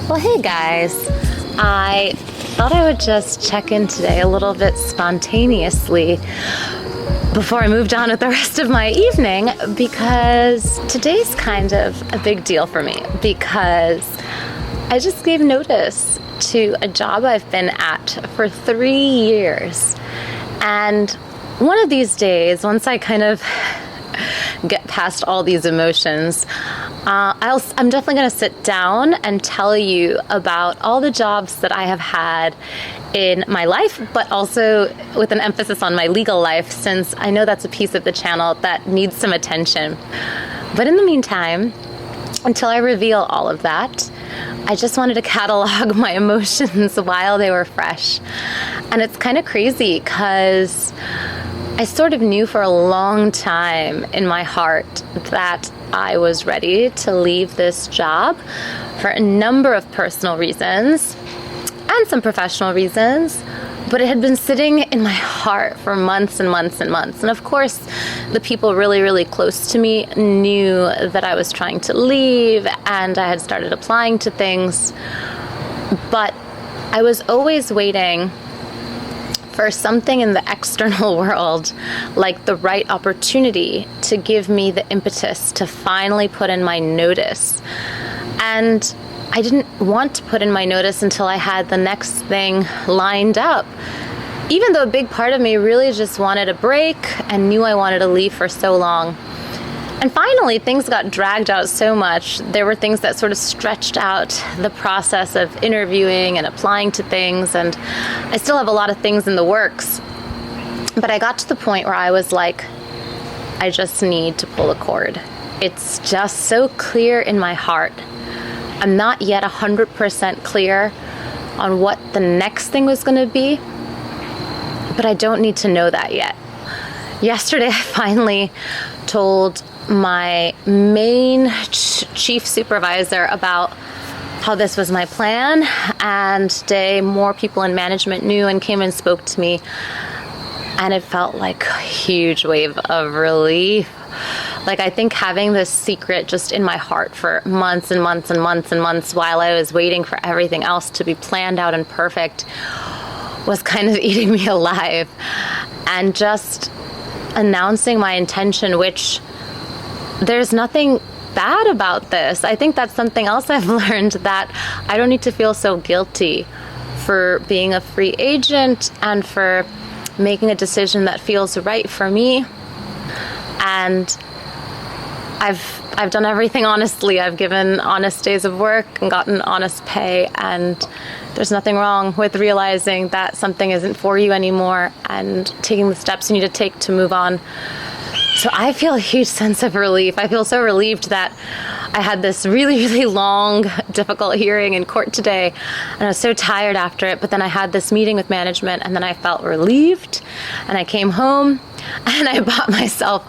Well, hey guys, I thought I would just check in today a little bit spontaneously before I moved on with the rest of my evening, because today's kind of a big deal for me, because I just gave notice to a job I've been at for 3 years. And one of these days, once I kind of get past all these emotions, I'm definitely going to sit down and tell you about all the jobs that I have had in my life, but also with an emphasis on my legal life, since I know that's a piece of the channel that needs some attention. But in the meantime, until I reveal all of that, I just wanted to catalog my emotions while they were fresh. And it's kind of crazy because I sort of knew for a long time in my heart that I was ready to leave this job for a number of personal reasons and some professional reasons, but it had been sitting in my heart for months and months and months. And of course, the people really, really close to me knew that I was trying to leave and I had started applying to things, but I was always waiting for something in the external world, like the right opportunity to give me the impetus to finally put in my notice. And I didn't want to put in my notice until I had the next thing lined up, even though a big part of me really just wanted a break and knew I wanted to leave for so long. And finally, things got dragged out so much. There were things that sort of stretched out the process of interviewing and applying to things, and I still have a lot of things in the works. But I got to the point where I was like, I just need to pull the cord. It's just so clear in my heart. I'm not yet 100% clear on what the next thing was going to be, but I don't need to know that yet. Yesterday, I finally told my main chief supervisor about how this was my plan, and today more people in management knew and came and spoke to me, and it felt like a huge wave of relief. Like, I think having this secret just in my heart for months and months and months and months while I was waiting for everything else to be planned out and perfect was kind of eating me alive. And just announcing my intention, which there's nothing bad about this. I think that's something else I've learned, that I don't need to feel so guilty for being a free agent and for making a decision that feels right for me. And I've done everything honestly. I've given honest days of work and gotten honest pay, and there's nothing wrong with realizing that something isn't for you anymore and taking the steps you need to take to move on. So I feel a huge sense of relief. I feel so relieved that I had this really, really long, difficult hearing in court today, and I was so tired after it, but then I had this meeting with management, and then I felt relieved, and I came home, and I bought myself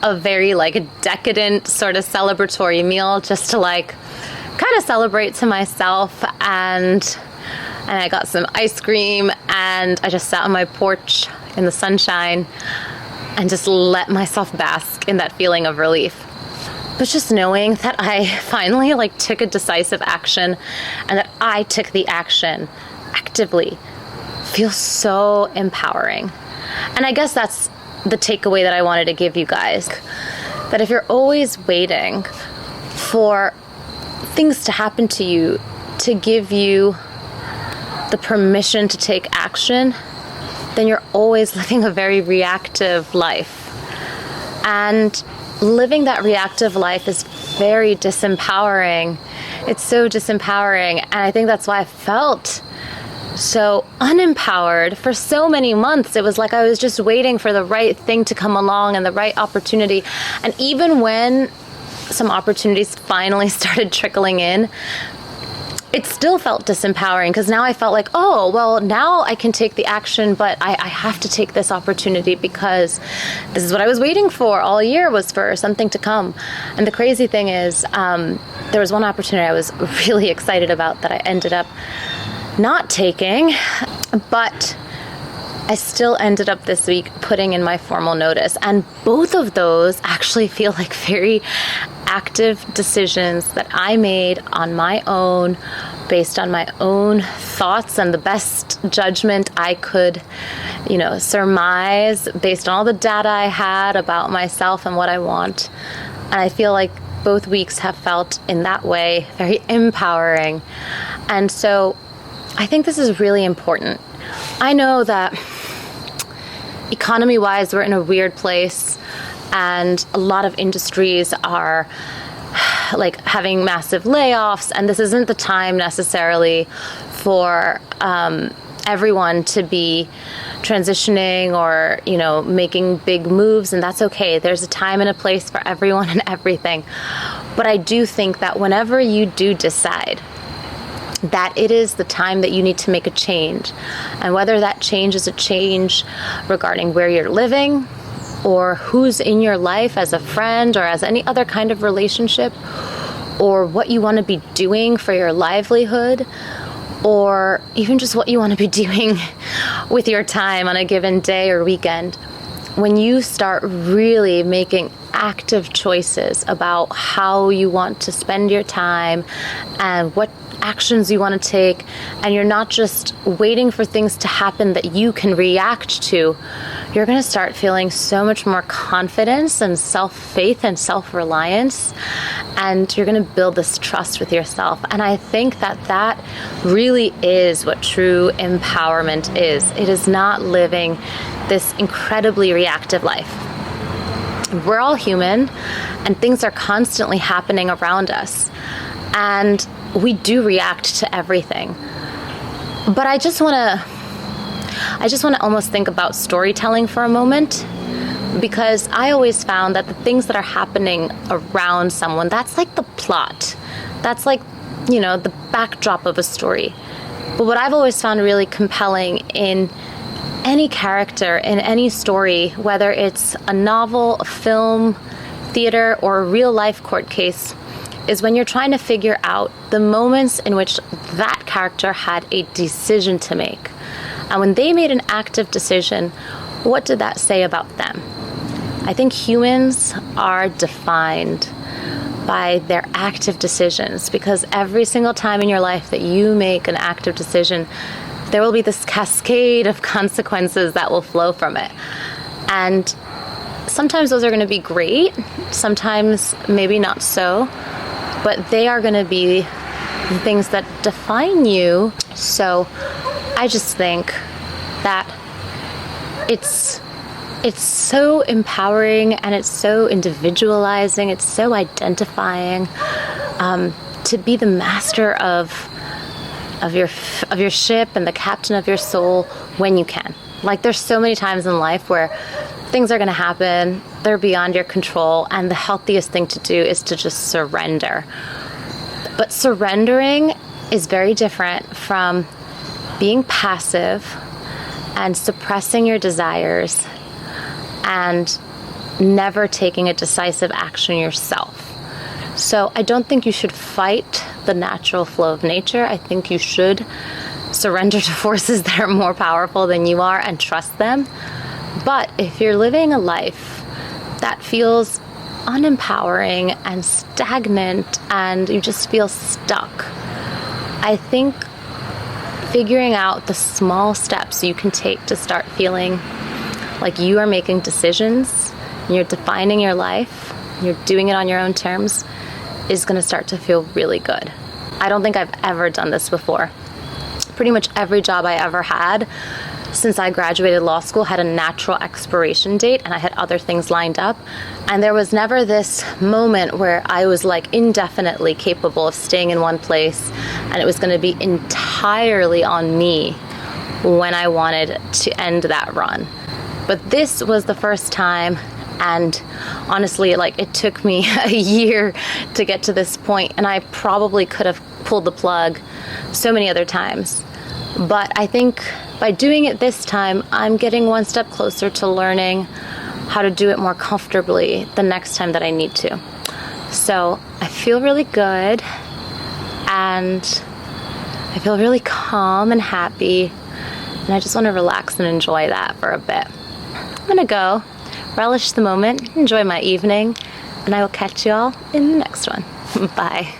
a very decadent sort of celebratory meal just to kind of celebrate to myself, and I got some ice cream, and I just sat on my porch in the sunshine and just let myself bask in that feeling of relief. But just knowing that I finally took a decisive action and that I took the action actively feels so empowering. And I guess that's the takeaway that I wanted to give you guys, that if you're always waiting for things to happen to you to give you the permission to take action, then you're always living a very reactive life. And living that reactive life is very disempowering. It's so disempowering. And I think that's why I felt so unempowered for so many months. It was like I was just waiting for the right thing to come along and the right opportunity. And even when some opportunities finally started trickling in, it still felt disempowering, because now I felt like, oh, well, now I can take the action, but I have to take this opportunity because this is what I was waiting for all year, was for something to come. And the crazy thing is, there was one opportunity I was really excited about that I ended up not taking, but I still ended up this week putting in my formal notice. And both of those actually feel like very active decisions that I made on my own, based on my own thoughts and the best judgment I could, surmise based on all the data I had about myself and what I want. And I feel like both weeks have felt in that way very empowering. And so I think this is really important. I know that economy-wise, we're in a weird place, and a lot of industries are like having massive layoffs, and this isn't the time necessarily for everyone to be transitioning or, making big moves, and that's okay. There's a time and a place for everyone and everything. But I do think that whenever you do decide that it is the time that you need to make a change, and whether that change is a change regarding where you're living or who's in your life as a friend or as any other kind of relationship, or what you want to be doing for your livelihood, or even just what you want to be doing with your time on a given day or weekend, when you start really making active choices about how you want to spend your time and what actions you want to take, and you're not just waiting for things to happen that you can react to, you're going to start feeling so much more confidence and self-faith and self-reliance, and you're going to build this trust with yourself. And I think that that really is what true empowerment is. It is not living this incredibly reactive life. We're all human, and things are constantly happening around us, and we do react to everything. But I just want to almost think about storytelling for a moment, because I always found that the things that are happening around someone, that's like the plot. That's like, the backdrop of a story. But what I've always found really compelling in any character, in any story, whether it's a novel, a film, theater, or a real life court case, is when you're trying to figure out the moments in which that character had a decision to make. And when they made an active decision, what did that say about them? I think humans are defined by their active decisions, because every single time in your life that you make an active decision, there will be this cascade of consequences that will flow from it. And sometimes those are going to be great, sometimes maybe not so, but they are going to be the things that define you. So I just think that it's so empowering, and it's so individualizing, it's so identifying, to be the master of your ship and the captain of your soul when you can. Like, there's so many times in life where things are going to happen, they're beyond your control, and the healthiest thing to do is to just surrender. But surrendering is very different from being passive and suppressing your desires and never taking a decisive action yourself. So I don't think you should fight the natural flow of nature. I think you should surrender to forces that are more powerful than you are and trust them. But if you're living a life that feels unempowering and stagnant and you just feel stuck, I think figuring out the small steps you can take to start feeling like you are making decisions, you're defining your life, you're doing it on your own terms, is going to start to feel really good. I don't think I've ever done this before. Pretty much every job I ever had since I graduated law school had a natural expiration date, and I had other things lined up. And there was never this moment where I was like indefinitely capable of staying in one place, and it was going to be entirely on me when I wanted to end that run. But this was the first time, and honestly, it took me a year to get to this point, and I probably could have pulled the plug so many other times. But I think by doing it this time, I'm getting one step closer to learning how to do it more comfortably the next time that I need to. So I feel really good, and I feel really calm and happy, and I just want to relax and enjoy that for a bit. I'm going to go relish the moment, enjoy my evening, And I will catch you all in the next one. Bye.